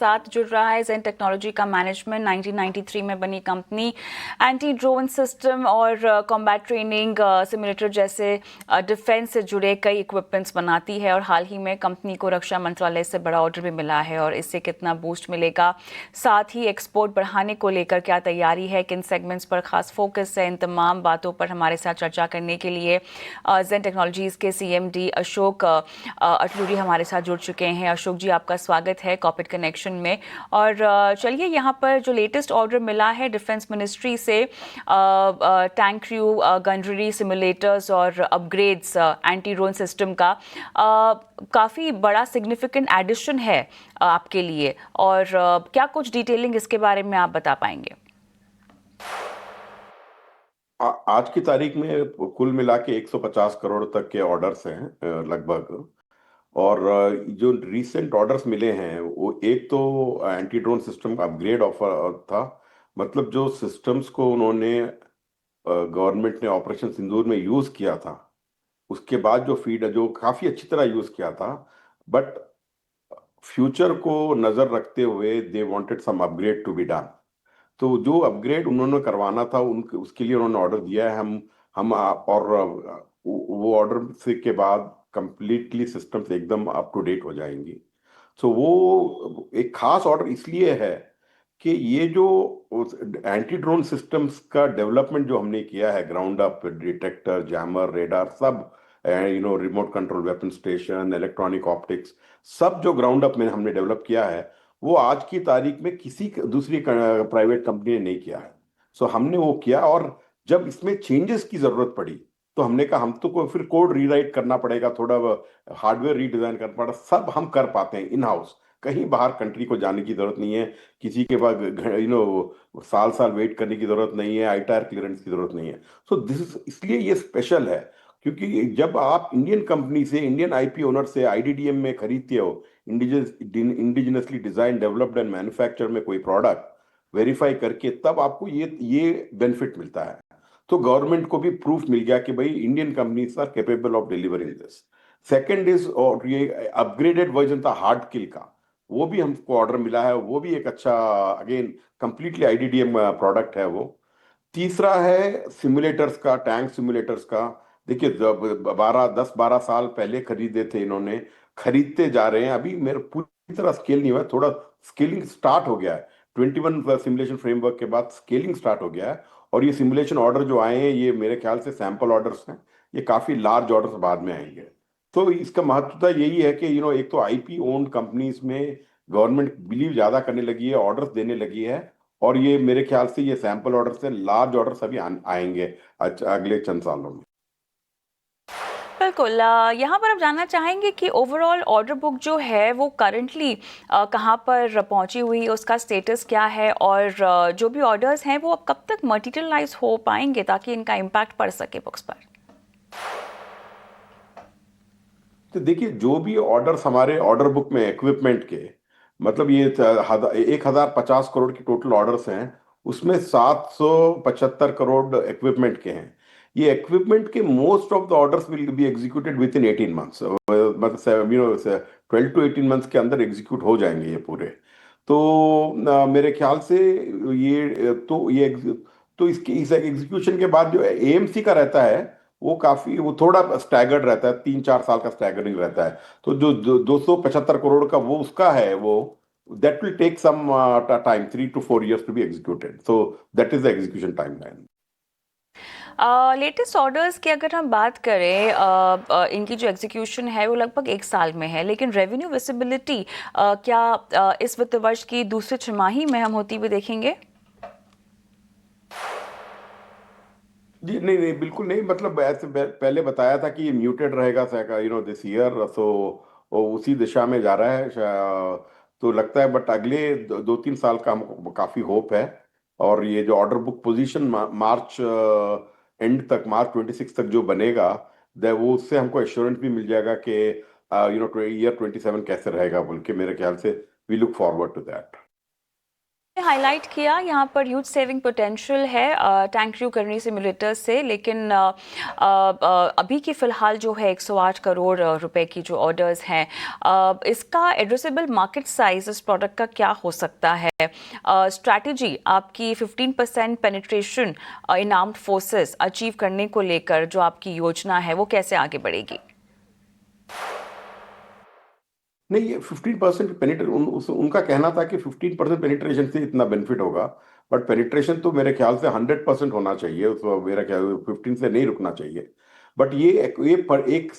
साथ जुड़ रहा है ज़ेन टेक्नोलॉजी का मैनेजमेंट। 1993 में बनी कंपनी एंटी ड्रोन सिस्टम और कॉम्बैट ट्रेनिंग सिमुलेटर जैसे डिफेंस से जुड़े कई इक्विपमेंट्स बनाती है और हाल ही में कंपनी को रक्षा मंत्रालय से बड़ा ऑर्डर भी मिला है। और इससे कितना बूस्ट मिलेगा, साथ ही एक्सपोर्ट बढ़ाने को लेकर क्या तैयारी है, किन सेगमेंट्स पर खास फोकस है, इन तमाम बातों पर हमारे साथ चर्चा करने के लिए ज़ेन टेक्नोलॉजीज़ के CMD अशोक अटलूरी हमारे साथ जुड़ चुके हैं। अशोक जी, आपका स्वागत है कॉर्पोरेट कनेक्शन में। और चलिए, यहाँ पर जो लेटेस्ट ऑर्डर मिला है डिफेंस मिनिस्ट्री से टैंक क्रू गनरी सिमुलेटर्स और अपग्रेड्स एंटी ड्रोन सिस्टम का, काफ़ी बड़ा सिग्निफिकेंट एडिशन है आपके लिए। और क्या कुछ डिटेलिंग इसके बारे में आप बता पाएंगे? आज की तारीख में कुल मिला के 150 करोड़ तक के ऑर्डर्स हैं लगभग। और जो रीसेंट ऑर्डर्स मिले हैं वो एक तो एंटी ड्रोन सिस्टम का अपग्रेड ऑफर था। मतलब जो सिस्टम्स को उन्होंने गवर्नमेंट ने ऑपरेशन सिंदूर में यूज किया था, उसके बाद जो फीड जो काफी अच्छी तरह यूज किया था, बट फ्यूचर को नजर रखते हुए they wanted some upgrade to be done. तो जो अपग्रेड उन्होंने करवाना था उसके लिए उन्होंने ऑर्डर दिया है। और वो ऑर्डर से के बाद कंप्लीटली सिस्टम्स एकदम अप टू डेट हो जाएंगी। तो वो एक खास ऑर्डर इसलिए है कि ये जो एंटी ड्रोन सिस्टम्स का डेवलपमेंट जो हमने किया है, ground up detector, jammer, radar, सब remote control weapon station, electronic optics, सब जो ग्राउंड अप में हमने डेवलप किया है, वो आज की तारीख में किसी दूसरी प्राइवेट कंपनी ने नहीं किया है। सो हमने वो किया। और जब इसमें चेंजेस की जरूरत पड़ी तो हमने कहा हम तो को फिर कोड रीराइट करना पड़ेगा, थोड़ा हार्डवेयर रीडिजाइन करना पड़ा, सब हम कर पाते हैं इन हाउस। कहीं बाहर कंट्री को जाने की जरूरत नहीं है, किसी के पास साल साल वेट करने की जरूरत नहीं है, आईटार क्लियरेंस की जरूरत नहीं है। सो दिस इसलिए ये स्पेशल है, क्योंकि जब आप इंडियन कंपनी से, इंडियन आईपी ओनर से आईडीडीएम में खरीदते हो, indigenously design developed and manufacture में कोई प्रोडक्ट वेरीफाई करके, तब आपको ये बेनिफिट मिलता है। तो गवर्नमेंट को भी प्रूफ मिल गया कि भाई Indian companies are capable of delivering this. Second is, और ये अपग्रेडेड वर्जन था हार्ड किल का, वो भी हमको ऑर्डर मिला है। वो भी एक अच्छा, अगेन कंप्लीटली आईडीडीएम प्रोडक्ट है वो। तीसरा है सिमुलेटर्स का, टैंक सिमुलेटर्स का। देखिए, 12 साल पहले खरीदे थे इन्होंने, खरीदते जा रहे हैं। अभी मेरे पूरी तरह स्केल नहीं हुआ, थोड़ा स्केलिंग स्टार्ट हो गया है। 21 सिमुलेशन फ्रेमवर्क के बाद स्केलिंग स्टार्ट हो गया है। और ये सिमुलेशन ऑर्डर जो आए हैं, ये मेरे ख्याल से सैंपल ऑर्डर्स हैं, ये काफी लार्ज ऑर्डर्स बाद में आएंगे। तो इसका महत्वता यही है कि एक तो आईपी ओन्ड कंपनीज में गवर्नमेंट बिलीव ज्यादा करने लगी है, ऑर्डर्स देने लगी है। और ये मेरे ख्याल से ये सैंपल ऑर्डर से लार्ज ऑर्डर अभी आएंगे अगले चंद सालों में। बिल्कुल। यहाँ पर आप जानना चाहेंगे कि ओवरऑल ऑर्डर बुक जो है वो करंटली कहाँ पर पहुँची हुई है, उसका स्टेटस क्या है, और जो भी ऑर्डर्स हैं वो अब कब तक मटेरियलाइज हो पाएंगे ताकि इनका इम्पैक्ट पड़ सके बुक्स पर? तो देखिए, जो भी ऑर्डर्स हमारे ऑर्डर बुक में इक्विपमेंट के, मतलब ये 1050 करोड़ की टोटल ऑर्डर्स हैं, उसमें 775 करोड़ इक्विपमेंट के हैं। ये इक्विपमेंट के most of the orders will be executed with in 18 months, मतलब 12 to 18 मंथ्स के अंदर एग्जीक्यूट हो जाएंगे ये पूरे। तो मेरे ख्याल से तो इसकी इस एग्जीक्यूशन के बाद जो एएमसी का रहता है, वो थोड़ा स्टैगर्ड रहता है, 3-4 साल का स्टैगरिंग रहता है। तो जो 275 करोड़ का वो उसका है, वो that will take some time, 3 to 4 years to be executed. So that is the execution timeline. Latest orders की अगर हम बात करें, इनकी जो एग्जीक्यूशन है वो लगभग 1 साल में है, लेकिन रेवेन्यू विजिबिलिटी क्या इस वित्त वर्ष की दूसरी छमाही में हम होती हुई देखेंगे? जी नहीं नहीं, बिल्कुल नहीं। मतलब ऐसे पहले बताया था कि ये म्यूटेड रहेगा दिस ईयर। सो वो उसी दिशा में जा रहा है तो लगता है। बट अगले 2-3 साल का हमको काफी होप है। और ये जो order book position March and तक, मार्च 26 तक जो बनेगा, वो उससे हमको एश्योरेंस भी मिल जाएगा कि ईयर 27 कैसे रहेगा बोल के। मेरे ख्याल से we look forward to that. Highlight किया यहाँ पर ह्यूज सेविंग पोटेंशियल है टैंक क्रू करनी सिमुलेटर से, लेकिन अभी की फ़िलहाल जो है 108 करोड़ रुपए की जो ऑर्डर्स हैं, इसका एड्रेसेबल मार्केट साइज इस प्रोडक्ट का क्या हो सकता है? स्ट्रैटेजी आपकी 15% penetration in armed forces achieve करने को लेकर जो आपकी योजना है वो कैसे आगे बढ़ेगी? नहीं, ये 15% उनका कहना था कि 15% पेनिट्रेशन से इतना बेनिफिट होगा, बट पेनिट्रेशन तो मेरे ख्याल से 100% होना चाहिए। मेरा ख्याल 15 से नहीं रुकना चाहिए। बट ये पर एक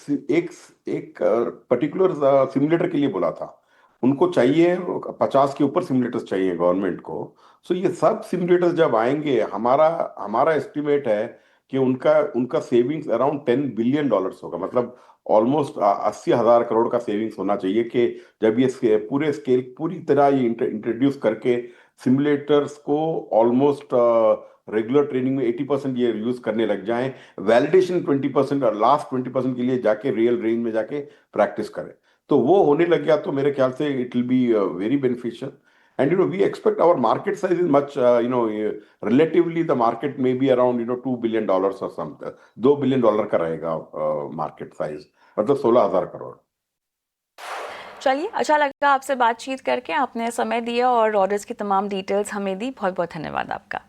पर्टिकुलर सिमुलेटर के लिए बोला था। उनको चाहिए 50 के ऊपर सिमुलेटर्स चाहिए गवर्नमेंट को। सो ये सब सिमुलेटर्स जब आएंगे, हमारा हमारा एस्टिमेट है कि उनका उनका सेविंग्स अराउंड $10 बिलियन होगा। मतलब ऑलमोस्ट 80,000 करोड़ का सेविंग्स होना चाहिए कि जब ये पूरे स्केल पूरी तरह ये इंट्रोड्यूस करके सिमुलेटर्स को ऑलमोस्ट रेगुलर ट्रेनिंग में 80% ये यूज करने लग जाएं, वैलिडेशन 20% और लास्ट 20% के लिए जाके रियल रेंज में जाके प्रैक्टिस करें। तो वो होने लग गया तो मेरे ख्याल से it will be very beneficial. And we expect our market size is much, relatively the market may be around, $2 billion or something. $2 billion का रहेगा मार्केट साइज, मतलब 16,000 करोड़। चलिए, अच्छा लगा आपसे बातचीत करके, आपने समय दिया और ऑर्डर्स की तमाम डिटेल्स हमें दी। बहुत बहुत धन्यवाद आपका।